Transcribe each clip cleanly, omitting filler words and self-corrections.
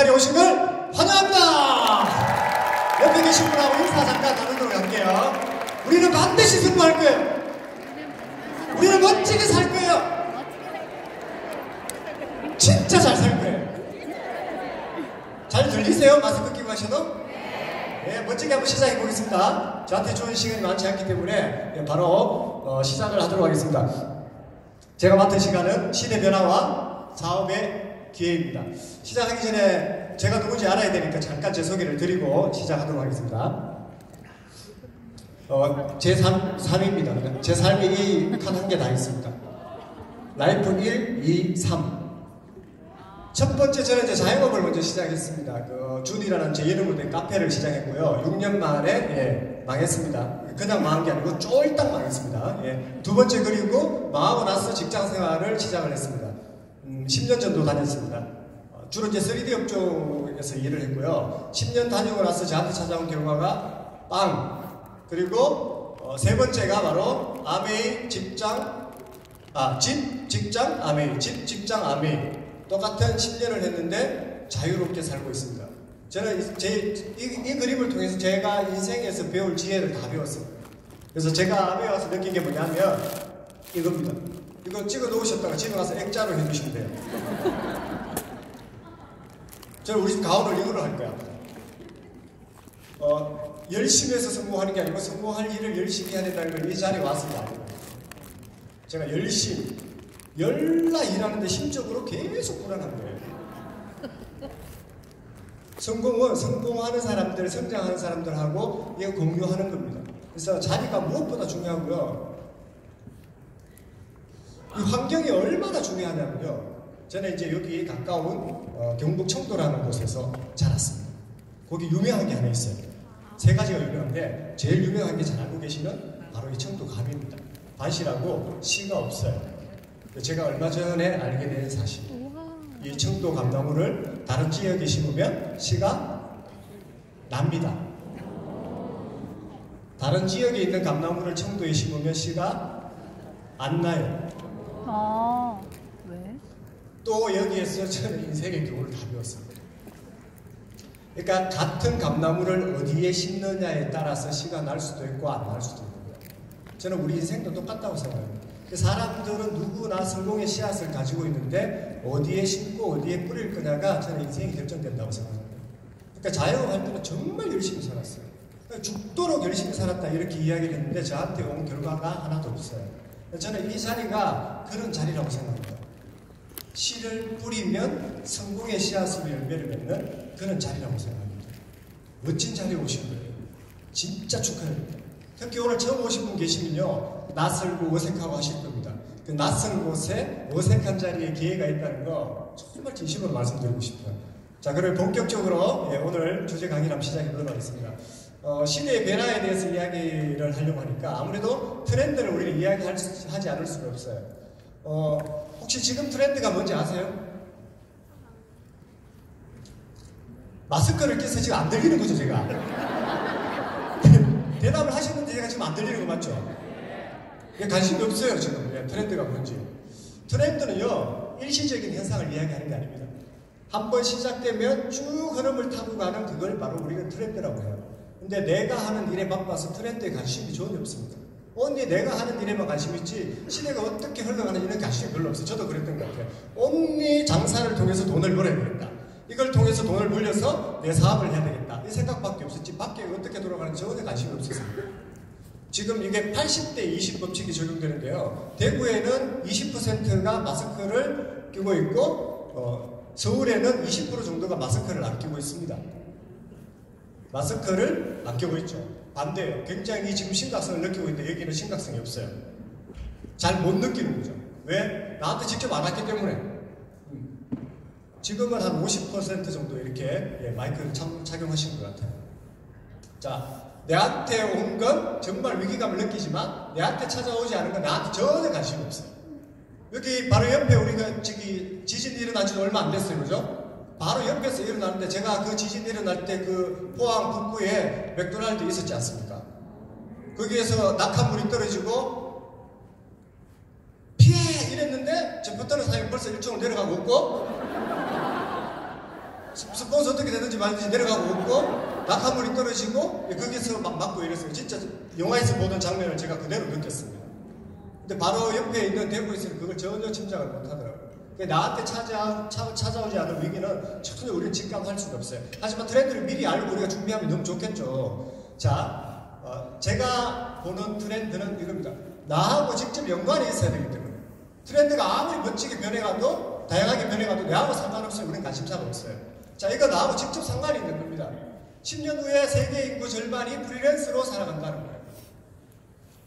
자리에 오신 걸 환영합니다. 옆에 계신 분하고 인사 잠깐 나누도록 할게요. 우리는 반드시 승부할 거예요. 우리는 멋지게 살 거예요. 진짜 잘 살 거예요. 잘 들리세요? 마스크 끼고 하셔도? 네, 멋지게 한번 시작해 보겠습니다. 저한테 좋은 시간이 많지 않기 때문에 바로 시작을 하도록 하겠습니다. 제가 맡은 시간은 시대 변화와 사업의 기회입니다. 시작하기 전에 제가 누군지 알아야 되니까 잠깐 제 소개를 드리고 시작하도록 하겠습니다. 제 삶입니다. 제 삶이 이 칸 한 개 다 있습니다. 라이프 1, 2, 3. 첫 번째 저는 이제 자영업을 먼저 시작했습니다. 준이라는 제 이름으로 된 카페를 시작했고요. 6년 만에 망했습니다. 그냥 망한 게 아니고 쫄딱 망했습니다. 두 번째 그리고 망하고 나서 직장 생활을 시작을 했습니다. 10년 정도 다녔습니다. 주로 이제 3D 업종에서 일을 했고요. 10년 다니고 나서 저한테 찾아온 결과가 빵! 그리고 세 번째가 바로 아메이 직장 아메이 집 직장 아메이 똑같은 10년을 했는데 자유롭게 살고 있습니다. 저는 이 그림을 통해서 제가 인생에서 배울 지혜를 다 배웠어요. 그래서 제가 아메이 와서 느낀 게 뭐냐면 이겁니다. 이거 찍어 놓으셨다가 집에 가서 액자로 해주시면 돼요. 저는 우리 집 가오를 이거로 할 거야. 열심히 해서 성공하는 게 아니고 성공할 일을 열심히 해야 된다는 걸 이 자리에 와서 알고 제가 열심히 열나 일하는데 심적으로 계속 불안한 거예요. 성공은 성공하는 사람들, 성장하는 사람들하고 이거 공유하는 겁니다. 그래서 자리가 무엇보다 중요하고요. 이 환경이 얼마나 중요하냐면요. 저는 이제 여기 가까운 경북 청도라는 곳에서 자랐습니다. 거기 유명한 게 하나 있어요. 세 가지가 유명한데 제일 유명한 게 잘 알고 계시면 바로 이 청도 감입니다. 밭이라고 씨가 없어요. 제가 얼마 전에 알게 된 사실. 이 청도 감나무를 다른 지역에 심으면 씨가 납니다. 다른 지역에 있는 감나무를 청도에 심으면 씨가 안 나요. 왜? 또 여기에서 저는 인생의 교훈을 다 배웠습니다. 그러니까 같은 감나무를 어디에 심느냐에 따라서 씨가 날 수도 있고 안 날 수도 있고요. 저는 우리 인생도 똑같다고 생각합니다. 사람들은 누구나 성공의 씨앗을 가지고 있는데 어디에 심고 어디에 뿌릴 거냐가 저는 인생이 결정된다고 생각합니다. 그러니까 자영업할 때는 정말 열심히 살았어요. 죽도록 열심히 살았다 이렇게 이야기를 했는데 저한테 온 결과가 하나도 없어요. 저는 이 자리가 그런 자리라고 생각합니다. 씨를 뿌리면 성공의 씨앗으로 열매를 맺는 그런 자리라고 생각합니다. 멋진 자리에 오신 거예요. 진짜 축하합니다. 특히 오늘 처음 오신 분 계시면요. 낯설고 어색하고 하실 겁니다. 그 낯선 곳에 어색한 자리에 기회가 있다는 거 정말 진심으로 말씀드리고 싶어요. 자, 그럼 본격적으로 오늘 주제 강의를 한번 시작해 보도록 하겠습니다. 시대의 변화에 대해서 이야기를 하려고 하니까 아무래도 트렌드를 우리는 이야기하지 않을 수가 없어요. 혹시 지금 트렌드가 뭔지 아세요? 마스크를 껴서 지금 안 들리는 거죠, 제가? 대답을 하시는데 제가 지금 안 들리는 거 맞죠? 관심이 없어요, 지금. 트렌드가 뭔지. 트렌드는요, 일시적인 현상을 이야기하는 게 아닙니다. 한번 시작되면 쭉 흐름을 타고 가는 그걸 바로 우리가 트렌드라고 해요. 근데 내가 하는 일에 바빠서 트렌드에 관심이 전혀 없습니다. 언니 내가 하는 일에만 관심 있지 시대가 어떻게 흘러가는지 이런 관심이 별로 없어요. 저도 그랬던 것 같아요. 언니 장사를 통해서 돈을 벌어야 되겠다. 이걸 통해서 돈을 벌려서 내 사업을 해야 되겠다. 이 생각밖에 없었지 밖에 어떻게 돌아가는지 전혀 관심이 없었어요. 지금 이게 80대 20 법칙이 적용되는데요. 대구에는 20%가 마스크를 끼고 있고 서울에는 20% 정도가 마스크를 안 끼고 있습니다. 마스크를 안 끼고 있죠. 반대예요. 굉장히 지금 심각성을 느끼고 있는데 여기는 심각성이 없어요. 잘 못 느끼는 거죠. 왜? 나한테 직접 안 왔기 때문에. 지금은 한 50% 정도 이렇게 마이크를 착용하시는 것 같아요. 자, 내한테 온 건 정말 위기감을 느끼지만 내한테 찾아오지 않은 건 나한테 전혀 관심이 없어요. 여기 바로 옆에 우리가 지진 일어난 지 얼마 안 됐어요. 그죠? 바로 옆에서 일어나는데 제가 그 지진 일어날 때 그 포항 북구에 맥도날드 있었지 않습니까? 거기에서 낙하물이 떨어지고 피해! 이랬는데 저 붙드는 사람이 벌써 1층으로 내려가고 있고 스폰서 어떻게 되든지 말든지 내려가고 없고 낙하물이 떨어지고 거기서 막 맞고 이랬어요. 진짜 영화에서 보던 장면을 제가 그대로 느꼈습니다. 근데 바로 옆에 있는 대구에서는 그걸 전혀 짐작을 못하더라고요. 나한테 찾아오지 않은 위기는 전혀 우리는 직감할 수가 없어요. 하지만 트렌드를 미리 알고 우리가 준비하면 너무 좋겠죠. 자, 제가 보는 트렌드는 이겁니다. 나하고 직접 연관이 있어야 되기 때문에 트렌드가 아무리 멋지게 변해가도 다양하게 변해가도 내하고 상관없어요. 우리는 관심사가 없어요. 자, 이거 나하고 직접 상관이 있는 겁니다. 10년 후에 세계 인구 절반이 프리랜서로 살아간다는 거예요.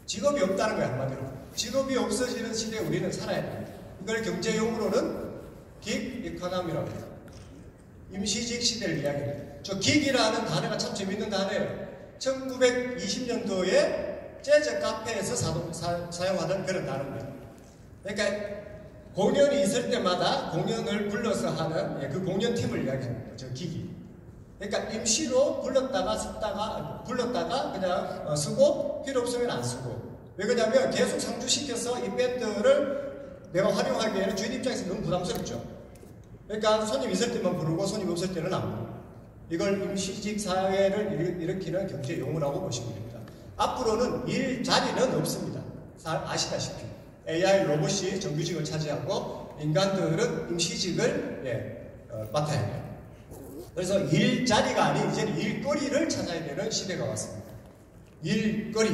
직업이 없다는 거예요. 한마디로. 직업이 없어지는 시대에 우리는 살아야 됩니다. 이걸 경제용어로는 긱 이코노미라고 해요. 임시직 시대를 이야기합니다. 저 긱이라는 단어가 참 재밌는 단어예요. 1920년도에 재즈 카페에서 사용하던 그런 단어입니다. 그러니까 공연이 있을 때마다 공연을 불러서 하는 그 공연팀을 이야기합니다. 저 긱이. 그러니까 임시로 불렀다가 그냥 쓰고 필요 없으면 안 쓰고. 왜 그러냐면 계속 상주시켜서 이 밴드를 내가 활용하기에는 주인 입장에서 너무 부담스럽죠. 그러니까 손님 있을 때만 부르고 손님 없을 때는 안 부르고. 이걸 임시직 사회를 일으키는 경제 용어라고 보시면 됩니다. 앞으로는 일자리는 없습니다. 아시다시피 AI 로봇이 정규직을 차지하고 인간들은 임시직을 맡아야 돼요. 그래서 일자리가 아닌 이제는 일거리를 찾아야 되는 시대가 왔습니다. 일거리,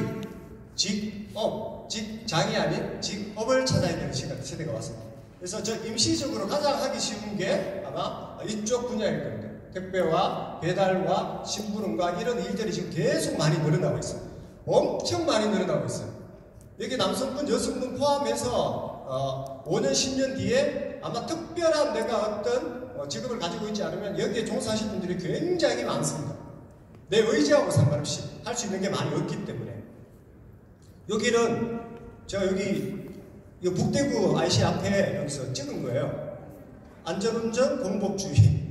직업, 직장이 아닌 직업을 찾아야 되는 시대가 왔습니다. 그래서 저 임시적으로 가장 하기 쉬운 게 아마 이쪽 분야일 겁니다. 택배와 배달과 심부름과 이런 일들이 지금 계속 많이 늘어나고 있어요. 엄청 많이 늘어나고 있어요. 여기 남성분, 여성분 포함해서 5년, 10년 뒤에 아마 특별한 내가 어떤 직업을 가지고 있지 않으면 여기에 종사하실 분들이 굉장히 많습니다. 내 의지하고 상관없이 할 수 있는 게 많이 없기 때문에. 여기는 제가 여기 북대구 IC 앞에 여기서 찍은 거예요. 안전운전, 공복주의.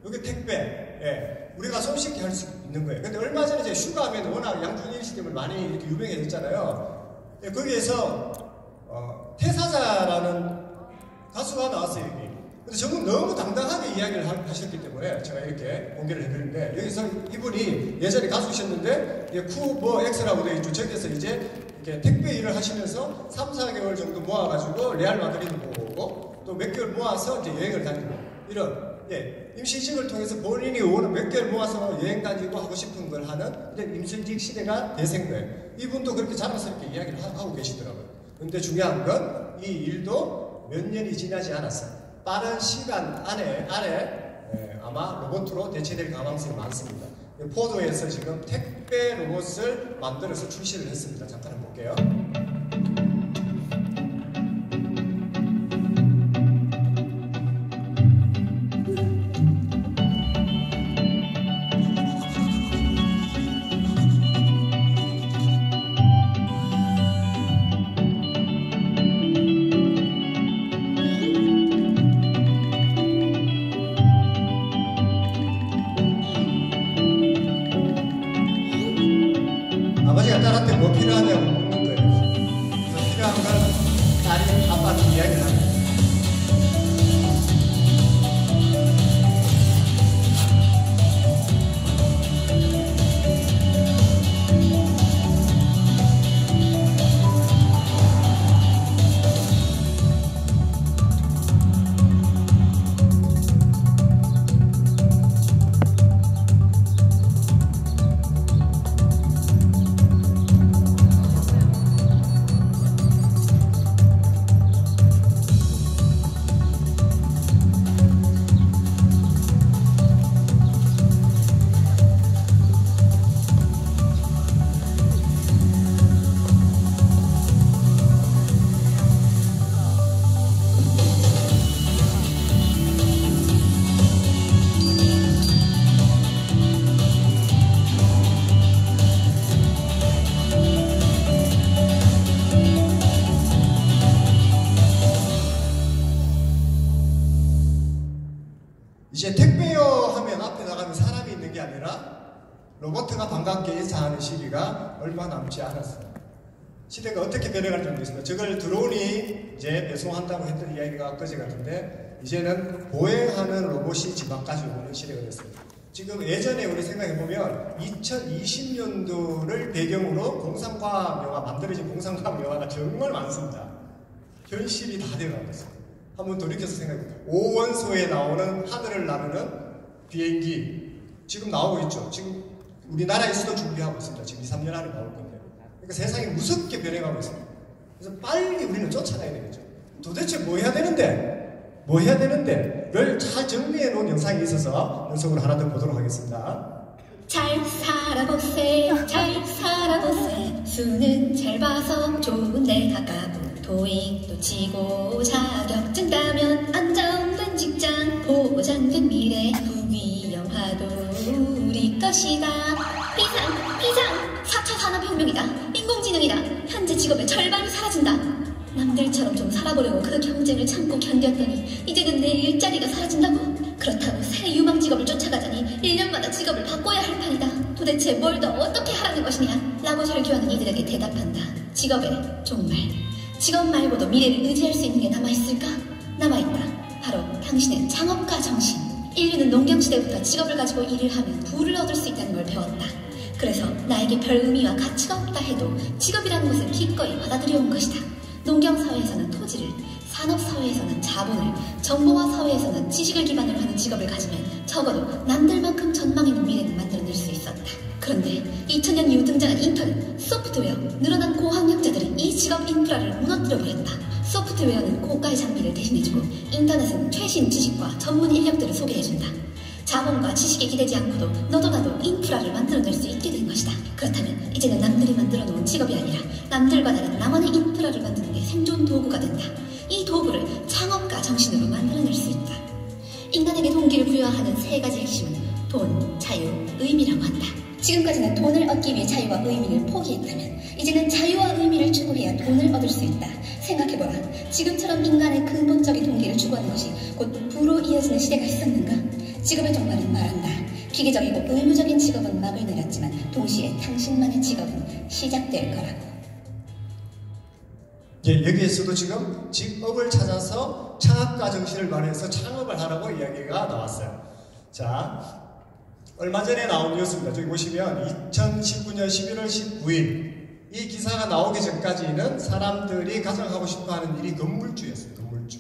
여기 택배. 우리가 손쉽게 할 수 있는 거예요. 근데 얼마 전에 제가 휴가하면 워낙 양준일 씨 때문에 많이 이렇게 유명해졌잖아요. 거기에서 태사자라는 가수가 나왔어요. 여기. 근데 저는 너무 당당하게 이야기를 하셨기 때문에 제가 이렇게 공개를 해드리는데, 여기서 이분이 예전에 가수셨는데 엑스라고 되어 있죠. 저기서 이제 이렇게 택배 일을 하시면서 3, 4개월 정도 모아가지고 레알 마드리드 보고 또 몇 개월 모아서 이제 여행을 다니고 이런 임시직을 통해서 본인이 몇 개월 모아서 여행 다니고 하고 싶은 걸 하는 이런 임시직 시대가 대세인 거예요. 이분도 그렇게 자랑스럽게 이야기를 하고 계시더라고요. 근데 중요한 건 이 일도 몇 년이 지나지 않았어요. 빠른 시간 안에 아마 로봇으로 대체될 가능성이 많습니다. 포도에서 지금 택배 로봇을 만들어서 출시를 했습니다. 잠깐 한번 볼게요. 아버지가 딸한테 뭐 필요하냐고 묻는 거예요. 필요한 건 딸이 아빠한테 이야기를 합니다. 이제 택배요 하면 앞에 나가면 사람이 있는 게 아니라 로봇가 반갑게 인사하는 시기가 얼마 남지 않았어요. 시대가 어떻게 변해갈지 모르겠습니다. 저걸 드론이 이제 배송한다고 했던 이야기가 엊그제 같은데 이제는 보행하는 로봇이 집 앞까지 오는 시대가 됐습니다. 지금 예전에 우리 생각해보면 2020년도를 배경으로 공상과학 영화, 만들어진 공상과학 영화가 정말 많습니다. 현실이 다 되어가고 있어요. 한번 돌이켜서 생각해보세요. 오원소에 나오는 하늘을 나르는 비행기 지금 나오고 있죠. 지금 우리나라에서도 준비하고 있습니다. 지금 2, 3년 안에 나올 건데. 그러니까 세상이 무섭게 변해가고 있습니다. 그래서 빨리 우리는 쫓아가야 되겠죠. 도대체 뭐 해야 되는데? 를 잘 정리해 놓은 영상이 있어서 연속으로 하나 더 보도록 하겠습니다. 잘 살아보세, 잘 살아보세. 수능 잘 봐서 좋은 데 가까고 토익도 치고 자격증 따면 안정된 직장, 보장된 미래, 후기 영화도 우리 것이다. 비상! 4차 산업혁명이다. 인공지능이다. 현재 직업의 절반이 사라진다. 남들처럼 좀 살아보려고 그 경쟁을 참고 견뎠더니 이제는 내 일자리가 사라진다고? 그렇다고 새 유망 직업을 쫓아가자니 1년마다 직업을 바꿔야 할 판이다. 도대체 뭘 더 어떻게 하라는 것이냐? 라고 절규하는 이들에게 대답한다. 직업에 종말. 직업 말고도 미래를 의지할 수 있는 게 남아있을까? 남아있다. 바로 당신의 창업가 정신. 인류는 농경시대부터 직업을 가지고 일을 하면 부를 얻을 수 있다는 걸 배웠다. 그래서 나에게 별 의미와 가치가 없다 해도 직업이라는 것을 기꺼이 받아들여온 것이다. 농경사회에서는 토지를, 산업사회에서는 자본을, 정보화사회에서는 지식을 기반으로 하는 직업을 가지면 적어도 남들만큼 전망 있는 미래는 만들어낼 수 있었다. 그런데 2000년 이후 등장한 인터넷, 소프트웨어, 늘어난 고학력자들이 이 직업 인프라를 무너뜨려버렸다. 소프트웨어는 고가의 장비를 대신해주고 인터넷은 최신 지식과 전문 인력들을 소개해준다. 자본과 지식에 기대지 않고도 너도 나도 인프라를 만들어낼 수 있게 된 것이다. 그렇다면 이제는 남들이 만들어 놓은 직업이 아니라 남들과 다른 나만의 인프라를 만드는 게 생존 도구가 된다. 이 도구를 창업가 정신으로 만들어낼 수 있다. 인간에게 동기를 부여하는 세 가지 핵심은 돈, 자유, 의미라고 한다. 지금까지는 돈을 얻기 위해 자유와 의미를 포기했다면 이제는 자유와 의미를 추구해야 돈을 얻을 수 있다. 생각해보라. 지금처럼 인간의 근본적인 동기를 추구하는 것이 곧 부로 이어지는 시대가 있었는가? 직업의 종말은 말한다. 기계적이고 의무적인 직업은 막을 내렸지만 동시에 당신만의 직업은 시작될 거라고. 예, 여기에서도 지금 직업을 찾아서 창업가 정신을 말해서 창업을 하라고 이야기가 나왔어요. 자, 얼마 전에 나온 뉴스입니다. 저기 보시면 2019년 11월 19일 이 기사가 나오기 전까지는 사람들이 가장 하고 싶어하는 일이 건물주였어요. 건물주.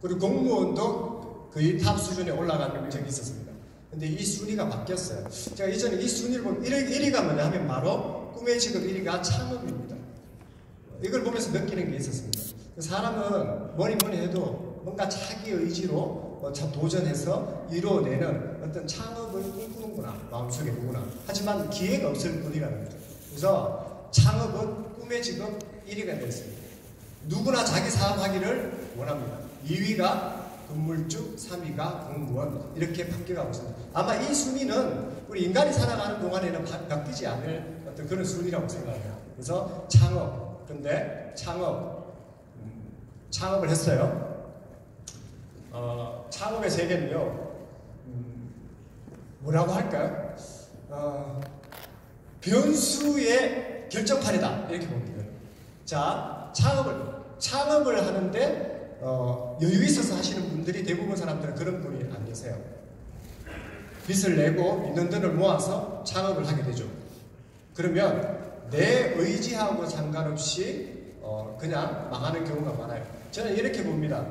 그리고 공무원도 거의 탑 수준에 올라가는 적이 있었습니다. 근데 이 순위가 바뀌었어요. 제가 이전에 이 순위를 보면 1위가 뭐냐 하면 바로 꿈의 직업 1위가 창업입니다. 이걸 보면서 느끼는 게 있었습니다. 사람은 뭐니 해도 뭔가 자기 의지로 도전해서 이뤄내는 어떤 창업을 꿈꾸는구나. 마음속에 누구나. 하지만 기회가 없을 뿐이라는 거죠. 그래서 창업은 꿈의 직업 1위가 됐습니다. 누구나 자기 사업하기를 원합니다. 2위가 건물주, 3위가 공무원 이렇게 바뀌어가고 있습니다. 아마 이 순위는 우리 인간이 살아가는 동안에는 바뀌지 않을 어떤 그런 순위라고 생각해요. 그래서 창업, 근데 창업을 했어요. 창업의 세계는요, 뭐라고 할까요? 변수의 결정판이다 이렇게 봅니다. 자, 창업을 하는데 여유 있어서 하시는 분들이 대부분 사람들은 그런 분이 안 계세요. 빚을 내고 있는 돈을 모아서 창업을 하게 되죠. 그러면 내 의지하고 상관없이 그냥 망하는 경우가 많아요. 저는 이렇게 봅니다.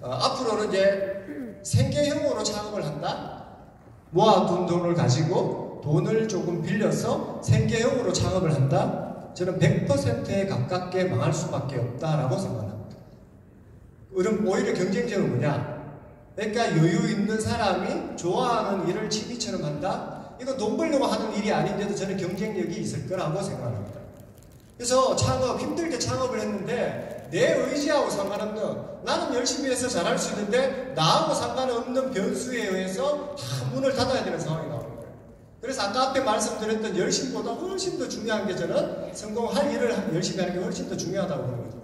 앞으로는 이제 생계형으로 창업을 한다. 모아둔 돈을 가지고 돈을 조금 빌려서 생계형으로 창업을 한다. 저는 100%에 가깝게 망할 수밖에 없다라고 생각합니다. 그럼 오히려 경쟁력은 뭐냐? 그러니까 여유 있는 사람이 좋아하는 일을 취미처럼 한다? 이건 돈 벌려고 하는 일이 아닌데도 저는 경쟁력이 있을 거라고 생각합니다. 그래서 힘들게 창업을 했는데 내 의지하고 상관없는, 나는 열심히 해서 잘할 수 있는데 나하고 상관없는 변수에 의해서 다 문을 닫아야 되는 상황이 나오는 거예요. 그래서 아까 앞에 말씀드렸던 열심보다 훨씬 더 중요한 게 저는 성공할 일을 열심히 하는 게 훨씬 더 중요하다고 보는 거죠.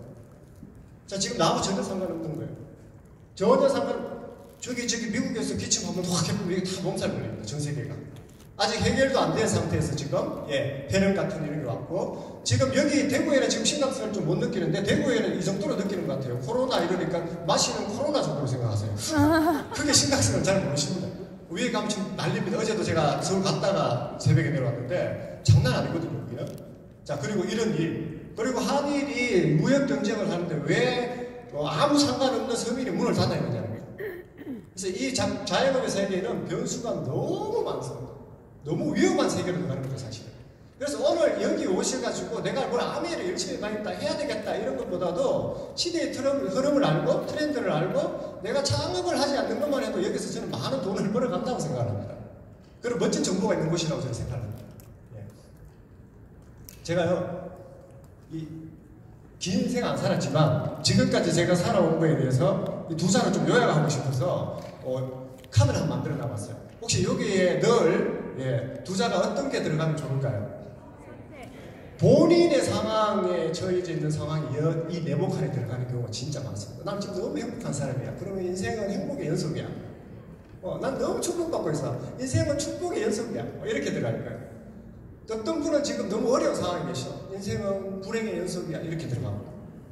자, 지금 나하고 전혀 상관없는 거예요. 저기 미국에서 기침하면 확 해보면 이게 다 몸살 걸립니다. 전 세계가. 아직 해결도 안 된 상태에서 지금 폐렴 같은 이런 게 왔고, 지금 여기 대구에는 지금 심각성을 좀 못 느끼는데 대구에는 이 정도로 느끼는 것 같아요. 코로나 이러니까 마시는 코로나 정도로 생각하세요. 그게 심각성을 잘 모르십니다. 위에 가면 지금 난립니다. 어제도 제가 서울 갔다가 새벽에 내려왔는데 장난 아니거든요, 여기는. 자, 그리고 이런 일, 그리고 한일이 무역 경쟁을 하는데 왜 아무 상관없는 섬일이 문을 닫아야 되냐는 거죠. 그래서 이 자영업의 세계에는 변수가 너무 많습니다. 너무 위험한 세계로 들어가는 거죠, 사실은. 그래서 오늘 여기 오셔가지고 내가 뭘 아메를 열심히 많이 해야 되겠다 이런 것보다도 시대의 흐름을 알고 트렌드를 알고 내가 창업을 하지 않는 것만 해도 여기서 저는 많은 돈을 벌어간다고 생각합니다. 그리고 멋진 정보가 있는 곳이라고 저는 생각합니다. 제가요, 긴 생각 안 살았지만 지금까지 제가 살아온 거에 대해서 이 두 사람을 좀 요약하고 싶어서 칸을 한번 만들어 놔봤어요. 혹시 여기에 넣을 두자가 어떤 게 들어가면 좋을까요? 본인의 상황에 처해져 있는 상황이 이 네모 칸에 들어가는 경우가 진짜 많습니다. 난 지금 너무 행복한 사람이야. 그러면 인생은 행복의 연속이야. 난 너무 축복받고 있어. 인생은 축복의 연속이야. 이렇게 들어갈 거예요. 어떤 분은 지금 너무 어려운 상황에 계셔. 인생은 불행의 연속이야. 이렇게 들어가고.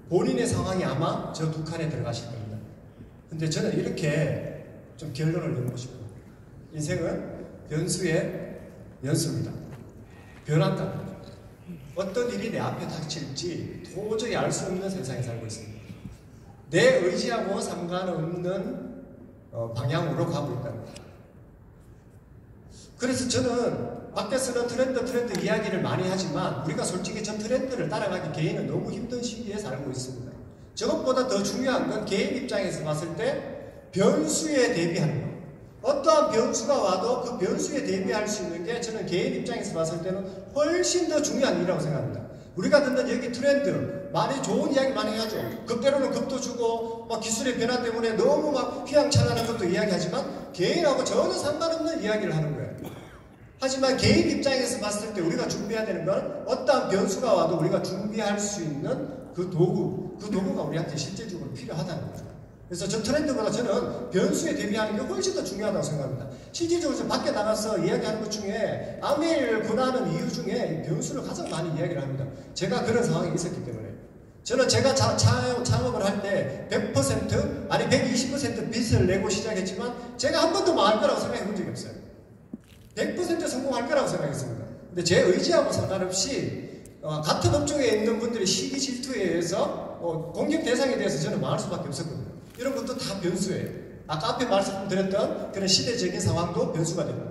본인의 상황이 아마 저 두 칸에 들어가실 겁니다. 근데 저는 이렇게 좀 결론을 내고 싶어요. 인생은 변수의 연속이다. 변한다. 어떤 일이 내 앞에 닥칠지 도저히 알 수 없는 세상에 살고 있습니다. 내 의지하고 상관없는 방향으로 가고 있다는 거예요. 그래서 저는 밖에서는 트렌드 이야기를 많이 하지만 우리가 솔직히 저 트렌드를 따라가기 개인은 너무 힘든 시기에 살고 있습니다. 저것보다 더 중요한 건 개인 입장에서 봤을 때 변수에 대비하는 거. 어떠한 변수가 와도 그 변수에 대비할 수 있는 게 저는 개인 입장에서 봤을 때는 훨씬 더 중요한 일이라고 생각합니다. 우리가 듣는 여기 트렌드 많이 좋은 이야기 많이 하죠. 급대로는 급도 주고 막 기술의 변화 때문에 너무 막 휘황찬란한 것도 이야기하지만 개인하고 전혀 상관없는 이야기를 하는 거예요. 하지만 개인 입장에서 봤을 때 우리가 준비해야 되는 건 어떠한 변수가 와도 우리가 준비할 수 있는 그 도구가 우리한테 실제적으로 필요하다는 거죠. 그래서 저 트렌드보다 저는 변수에 대비하는 게 훨씬 더 중요하다고 생각합니다. 실질적으로 밖에 나가서 이야기하는 것 중에 아메를 권하는 이유 중에 변수를 가장 많이 이야기를 합니다. 제가 그런 상황이 있었기 때문에. 저는 제가 창업을 할 때 100% 아니 120% 빚을 내고 시작했지만 제가 한 번도 망할 거라고 생각해 본 적이 없어요. 100% 성공할 거라고 생각했습니다. 근데 제 의지하고 상관없이 같은 업종에 있는 분들의 시기 질투에 의해서 공격 대상에 대해서 저는 망할 수밖에 없었거든요. 이런 것도 다 변수예요. 아까 앞에 말씀드렸던 그런 시대적인 상황도 변수가 됩니다.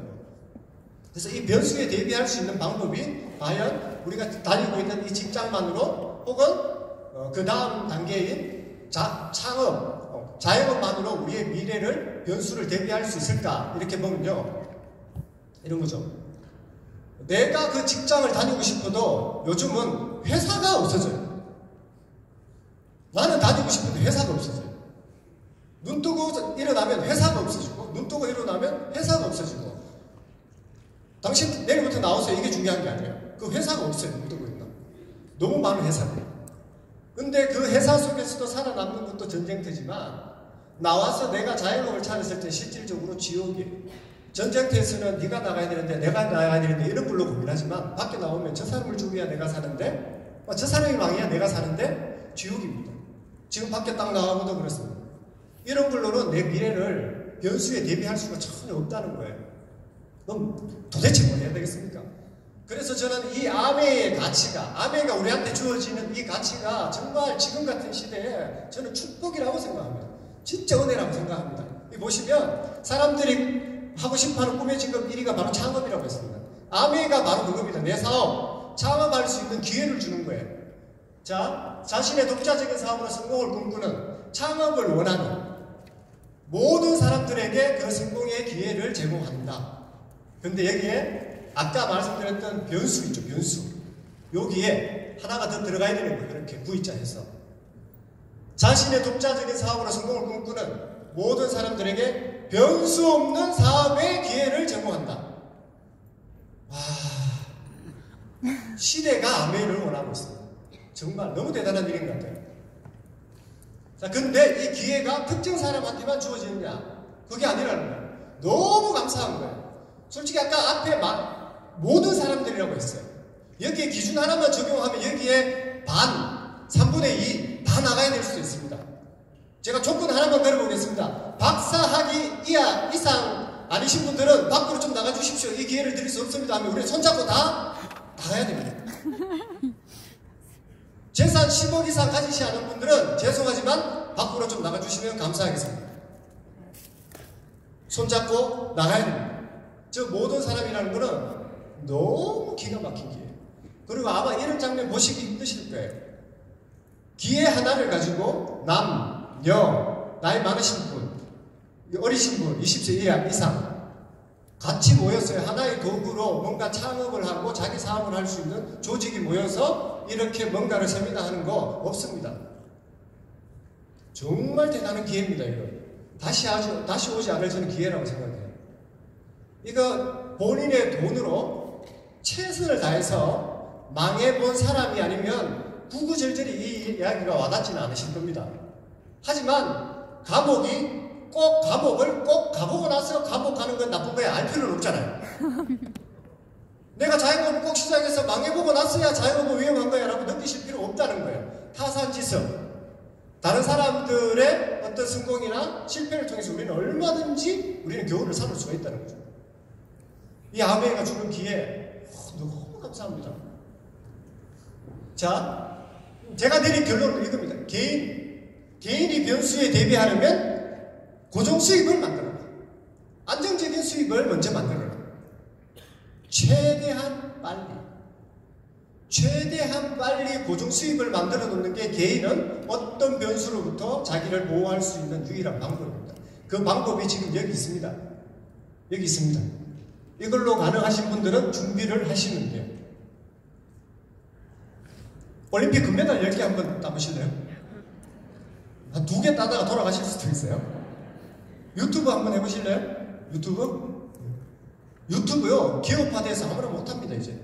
그래서 이 변수에 대비할 수 있는 방법이 과연 우리가 다니고 있는 이 직장만으로 혹은 그 다음 단계인 창업, 자영업만으로 우리의 미래를 변수를 대비할 수 있을까? 이렇게 보면요. 이런 거죠. 내가 그 직장을 다니고 싶어도 요즘은 회사가 없어져요. 나는 다니고 싶은데 회사가 없어져요. 눈 뜨고 일어나면 회사가 없어지고 눈 뜨고 일어나면 회사가 없어지고 당신 내일부터 나오세요. 이게 중요한 게 아니에요. 그 회사가 없어요. 눈 뜨고 일어나면. 너무 많은 회사들이. 근데 그 회사 속에서도 살아남는 것도 전쟁터지만 나와서 내가 자영업을 차렸을 때 실질적으로 지옥이에요. 전쟁터에서는 네가 나가야 되는데 내가 나가야 되는데 이런 걸로 고민하지만 밖에 나오면 저 사람을 죽여야 내가 사는데 저 사람이 망해야 내가 사는데 지옥입니다. 지금 밖에 딱 나가고도 그렇습니다. 이런 걸로는 내 미래를 변수에 대비할 수가 전혀 없다는 거예요. 그럼 도대체 뭐 해야 되겠습니까? 그래서 저는 이 아메의 가치가, 아메가 우리한테 주어지는 이 가치가 정말 지금 같은 시대에 저는 축복이라고 생각합니다. 진짜 은혜라고 생각합니다. 이 보시면 사람들이 하고 싶어하는 꿈의 직업 1위가 바로 창업이라고 했습니다. 아메가 바로 그겁니다. 내 사업, 창업할 수 있는 기회를 주는 거예요. 자, 자신의 독자적인 사업으로 성공을 꿈꾸는, 창업을 원하는 모든 사람들에게 그 성공의 기회를 제공한다. 근데 여기에 아까 말씀드렸던 변수 있죠, 변수. 여기에 하나가 더 들어가야 되는 거예요. 이렇게 V자에서. 자신의 독자적인 사업으로 성공을 꿈꾸는 모든 사람들에게 변수 없는 사업의 기회를 제공한다. 와, 시대가 아메를 원하고 있습니다. 정말 너무 대단한 일인 것 같아요. 자, 근데 이 기회가 특정 사람한테만 주어지느냐? 그게 아니라는 거예요. 너무 감사한 거예요. 솔직히 아까 앞에 모든 사람들이라고 했어요. 여기에 기준 하나만 적용하면 여기에 반, 3분의 2 다 나가야 될 수도 있습니다. 제가 조건 하나만 걸어보겠습니다. 박사 학위 이상 아니신 분들은 밖으로 좀 나가주십시오. 이 기회를 드릴 수 없습니다 하면 우리 손잡고 다 나가야 됩니다. 재산 10억 이상 가지시 않은 분들은 죄송하지만 밖으로 좀 나가주시면 감사하겠습니다. 손잡고 나가야 됩니다. 저 모든 사람이라는 거는 너무 기가 막힌 기회예요. 그리고 아마 이런 장면 보시기 힘드실 거예요. 기회 하나를 가지고 남, 여, 나이 많으신 분, 어리신 분, 20세 이상 같이 모였어요. 하나의 도구로 뭔가 창업을 하고 자기 사업을 할 수 있는 조직이 모여서 이렇게 뭔가를 세미나하는 거 없습니다. 정말 대단한 기회입니다. 이거 다시 오지 않을 저는 기회라고 생각해요. 이거 본인의 돈으로 최선을 다해서 망해본 사람이 아니면 구구절절히 이 이야기가 와닿지는 않으실 겁니다. 하지만 감옥을 꼭 가보고 나서 감옥가는 건 나쁜 거야. 알 필요는 없잖아요. 내가 자영업을 꼭 시작해서 망해보고 났어야 자영업은 위험한 거야 라고 느끼실 필요 없다는 거예요. 타산지석, 다른 사람들의 어떤 성공이나 실패를 통해서 우리는 얼마든지 우리는 교훈을 삼을 수가 있다는 거죠. 이 아메이가 주는 기회 너무 감사합니다. 자, 제가 내린 결론은 이겁니다. 개인이 변수에 대비하려면 고정 수입을 만들어라. 안정적인 수입을 먼저 만들어라. 최대한 빨리 고정 수입을 만들어 놓는 게 개인은 어떤 변수로부터 자기를 보호할 수 있는 유일한 방법입니다. 그 방법이 지금 여기 있습니다. 여기 있습니다. 이걸로 가능하신 분들은 준비를 하시면 돼요. 올림픽 금메달 10개 한번 따보실래요? 한 2개 따다가 돌아가실 수도 있어요. 유튜브 한번 해보실래요? 유튜브요, 기업화돼서 아무나 못합니다. 이제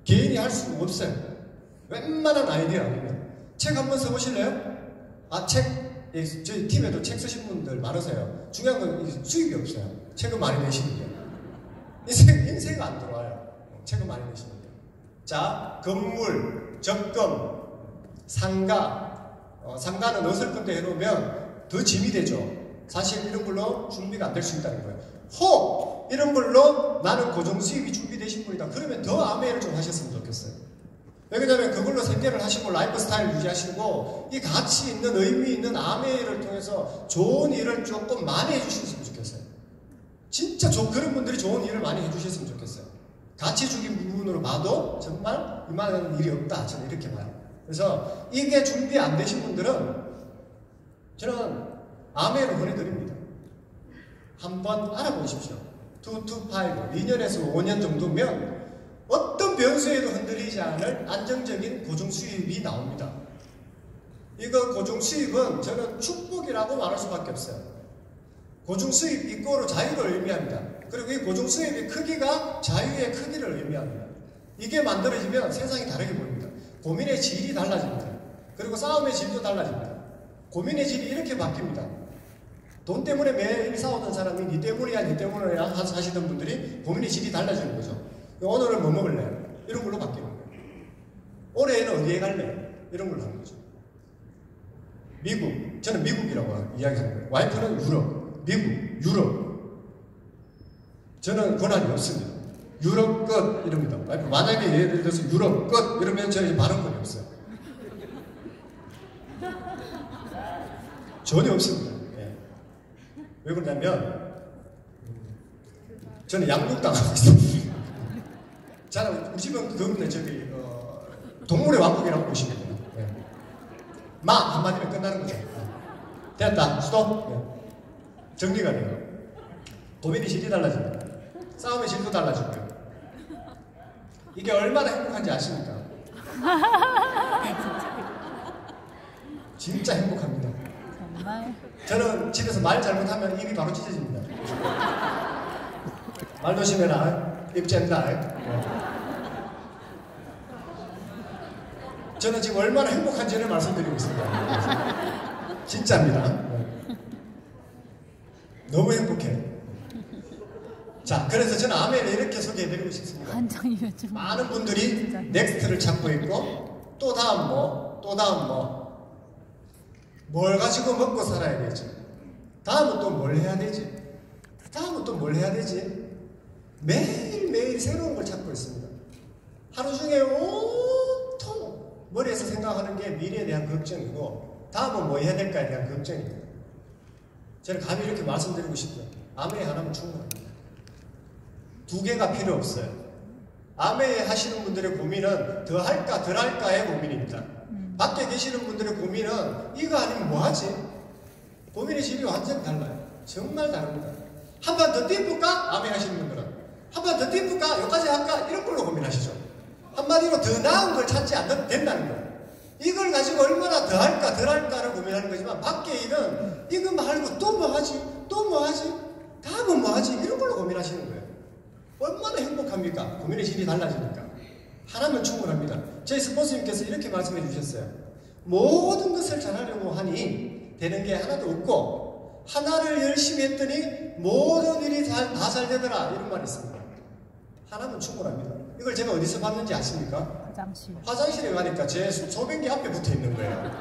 개인이 할 수는 없어요. 웬만한 아이디어 아니면. 책 한번 써보실래요? 저희 팀에도 책 쓰신 분들 많으세요. 중요한 건 수입이 없어요. 책은 많이 내시는 거예요. 인생 안 들어와요. 책은 많이 내시는 거예요. 자, 건물, 적금, 상가는 어설픈데 해놓으면 더 짐이 되죠. 사실 이런 걸로 준비가 안 될 수 있다는 거예요. 이런 걸로 나는 고정 수입이 준비되신 분이다. 그러면 더 아메이를 좀 하셨으면 좋겠어요. 왜냐하면 그걸로 생계를 하시고 라이프 스타일 유지하시고 이 가치 있는 의미 있는 아메이를 통해서 좋은 일을 조금 많이 해주셨으면 좋겠어요. 진짜 그런 분들이 좋은 일을 많이 해주셨으면 좋겠어요. 가치적인 부분으로 봐도 정말 이만한 일이 없다. 저는 이렇게 봐요. 그래서 이게 준비 안 되신 분들은 저는 아메이로 보내드립니다. 한번 알아보십시오. 2년에서 5년 정도면 어떤 변수에도 흔들리지 않을 안정적인 고정 수입이 나옵니다. 이거 고정 수입은 저는 축복이라고 말할 수밖에 없어요. 고정 수입 이꼬로 자유를 의미합니다. 그리고 이 고정 수입의 크기가 자유의 크기를 의미합니다. 이게 만들어지면 세상이 다르게 보입니다. 고민의 질이 달라집니다. 그리고 싸움의 질도 달라집니다. 고민의 질이 이렇게 바뀝니다. 돈 때문에 매일 싸우던 사람이 니 때문이야 하시던 분들이 고민의 질이 달라지는 거죠. 오늘은 뭐 먹을래? 이런 걸로 바뀌는 거예요. 올해는 어디에 갈래? 이런 걸로 하는 거죠. 미국, 저는 미국이라고 이야기하는 거예요. 와이프는 유럽, 미국, 유럽. 저는 권한이 없습니다. 유럽 끝 이럽니다. 와이프 만약에 예를 들어서 유럽 끝 이러면 저는 발언권이 없어요. 전혀 없습니다. 왜 그러냐면 저는 양육당하고 있습니다. 저는 우리 집은 그거는 동물의 왕국이라고 보시면 돼요. 마 한마디면 끝나는 거죠. 됐다 스톱. 정리가 돼요. 고민의 질이 달라집니다. 싸움의 질도 달라지고요. 이게 얼마나 행복한지 아십니까? 진짜 행복합니다. 정말? 저는 집에서 말 잘못하면 입이 바로 찢어집니다. 말 조심해라. 입 잼다. 저는 지금 얼마나 행복한지를 말씀드리고 있습니다. 진짜입니다. 너무 행복해. 자, 그래서 저는 아멘을 이렇게 소개해드리고 싶습니다. 많은 분들이 넥스트를 찾고 있고, 또 다음 뭐, 또 다음 뭐, 뭘 가지고 먹고 살아야 되지? 다음은 또 뭘 해야 되지? 다음은 또 뭘 해야 되지? 매일매일 새로운 걸 찾고 있습니다. 하루 중에 온통 머리에서 생각하는 게 미래에 대한 걱정이고, 다음은 뭐 해야 될까에 대한 걱정입니다. 저는 감히 이렇게 말씀드리고 싶어요. 아멘 하나면 충분합니다. 두 개가 필요 없어요. 아멘 하시는 분들의 고민은 더 할까 덜 할까의 고민입니다. 밖에 계시는 분들의 고민은 이거 아니면 뭐 하지? 고민의 질이 완전히 달라요. 정말 다릅니다. 한 번 더 띄울까? 아멘 하시는 분들은 한 번 더 띄울까? 여기까지 할까? 이런 걸로 고민하시죠. 한마디로 더 나은 걸 찾지 않는 된다는 거예요. 이걸 가지고 얼마나 더 할까 덜 할까를 고민하는 거지만, 밖에 일은 이거 말고 또 뭐 하지? 또 뭐 하지? 다음은 뭐 하지? 이런 걸로 고민하시는 거예요. 얼마나 행복합니까? 고민의 질이 달라지니까. 하나면 충분합니다. 저희 스폰서님께서 이렇게 말씀해 주셨어요. 모든 것을 잘하려고 하니 되는 게 하나도 없고, 하나를 열심히 했더니 모든 일이 다 잘 되더라, 이런 말이 있습니다. 하나면 충분합니다. 이걸 제가 어디서 봤는지 아십니까? 화장실에 가니까 제 소변기 앞에 붙어 있는 거예요.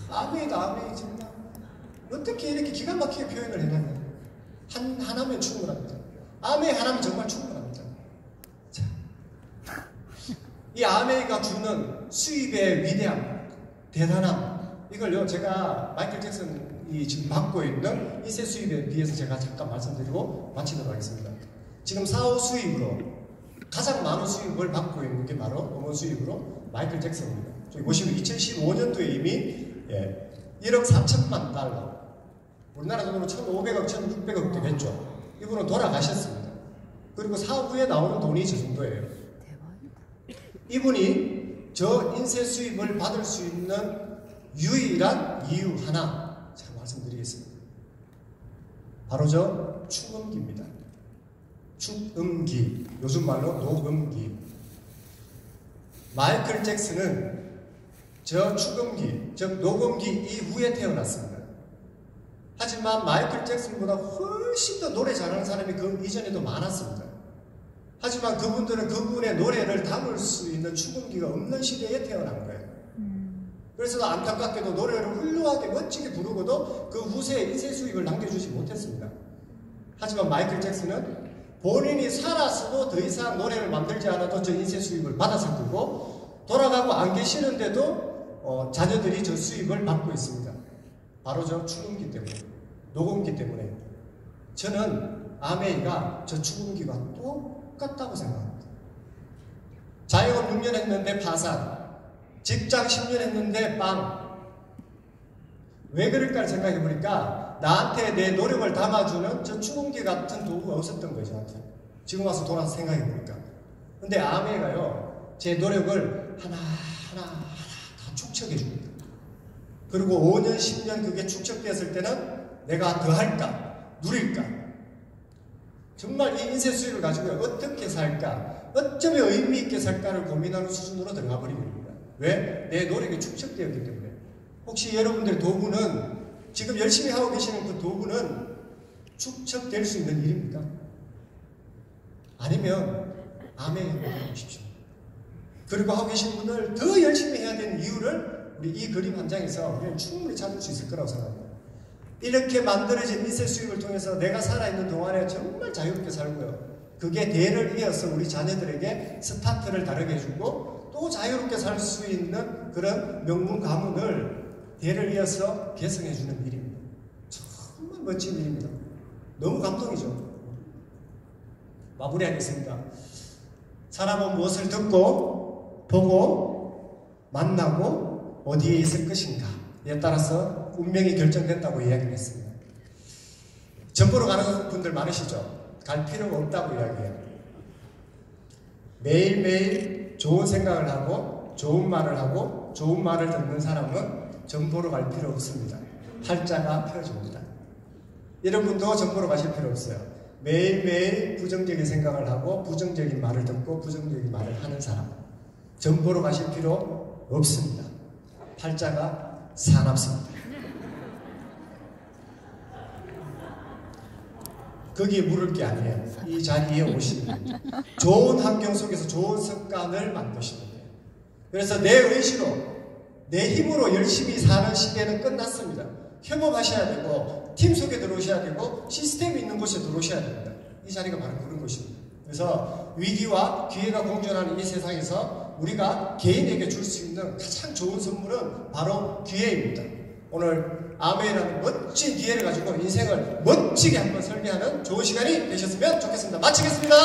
아멘이다, 아멘이 정말. 어떻게 이렇게 기가 막히게 표현을 해놨냐. 하나면 충분합니다. 아멘 하나면 정말 충분합니다. 자, 이 아멘이가 주는 수입의 위대함, 대단함, 이걸요 제가 마이클 잭슨이 지금 받고 있는 인쇄 수입에 비해서 제가 잠깐 말씀드리고 마치도록 하겠습니다. 지금 사후 수입으로 가장 많은 수입을 받고 있는 게 바로 음원 수입으로 마이클 잭슨입니다. 저기 보시면 2015년도에 이미 1억 4천만 달러, 우리나라 돈으로 1,500억, 1,600억 되겠죠. 이분은 돌아가셨습니다. 그리고 사후에 나오는 돈이 저 정도예요. 이분이 저 인쇄 수입을 받을 수 있는 유일한 이유 하나 제가 말씀드리겠습니다. 바로 저 축음기입니다. 축음기, 요즘 말로 녹음기. 마이클 잭슨은 저 축음기, 즉 녹음기 이후에 태어났습니다. 하지만 마이클 잭슨보다 훨씬 더 노래 잘하는 사람이 그 이전에도 많았습니다. 하지만 그분들은 그분의 노래를 담을 수 있는 축음기가 없는 시대에 태어난 거예요. 그래서 안타깝게도 노래를 훌륭하게 멋지게 부르고도 그 후세에 인쇄 수입을 남겨주지 못했습니다. 하지만 마이클 잭슨은 본인이 살았어도 더 이상 노래를 만들지 않아도 저 인쇄 수입을 받았을 거고, 돌아가고 안 계시는데도 자녀들이 저 수입을 받고 있습니다. 바로 저 축음기 때문에, 녹음기 때문에. 저는 아메이가 저 축음기가 똑같다고 생각합니다. 자영업 6년 했는데 파산, 직장 10년 했는데 빵. 왜 그럴까 생각해보니까 나한테 내 노력을 담아주는 저 축음기 같은 도구가 없었던 거예요, 저한테. 지금 와서 돌아서 생각해보니까. 근데 아메이가요, 제 노력을 하나하나 다 축적해줍니다. 그리고 5년, 10년 그게 축적되었을 때는 내가 더 할까, 누릴까, 정말 이 인쇄 수입을 가지고 어떻게 살까, 어쩌면 의미 있게 살까를 고민하는 수준으로 들어가 버린 겁니다. 왜? 내 노력이 축적되었기 때문에. 혹시 여러분들의 도구는, 지금 열심히 하고 계시는 그 도구는 축적될 수 있는 일입니까? 아니면 아멘 해보십시오. 그리고 하고 계신 분들 더 열심히 해야 되는 이유를 우리 이 그림 한 장에서 우리는 충분히 찾을 수 있을 거라고 생각합니다. 이렇게 만들어진 인쇄 수입을 통해서 내가 살아있는 동안에 정말 자유롭게 살고요. 그게 대를 이어서 우리 자녀들에게 스타트를 다르게 해주고 또 자유롭게 살 수 있는 그런 명문 가문을 대를 이어서 개성해주는 일입니다. 정말 멋진 일입니다. 너무 감동이죠. 마무리하겠습니다. 사람은 무엇을 듣고 보고 만나고 어디에 있을 것인가에 따라서 운명이 결정된다고 이야기를 했습니다. 전보러 가는 분들 많으시죠? 갈 필요가 없다고 이야기해요. 매일매일 좋은 생각을 하고 좋은 말을 하고 좋은 말을 듣는 사람은 전보러 갈 필요 없습니다. 팔자가 펴집니다. 여러분도 전보러 가실 필요 없어요. 매일매일 부정적인 생각을 하고 부정적인 말을 듣고 부정적인 말을 하는 사람, 전보러 가실 필요 없습니다. 팔자가 사납습니다. 거기에 물을 게 아니에요. 이 자리에 오시는 좋은 환경 속에서 좋은 습관을 만드시는 거예요. 그래서 내 의지로 내 힘으로 열심히 사는 시대는 끝났습니다. 협업하셔야 되고 팀 속에 들어오셔야 되고 시스템이 있는 곳에 들어오셔야 됩니다. 이 자리가 바로 그런 것입니다. 그래서 위기와 기회가 공존하는 이 세상에서 우리가 개인에게 줄 수 있는 가장 좋은 선물은 바로 기회입니다. 오늘 아메이라는 멋진 기회를 가지고 인생을 멋지게 한번 설계하는 좋은 시간이 되셨으면 좋겠습니다. 마치겠습니다.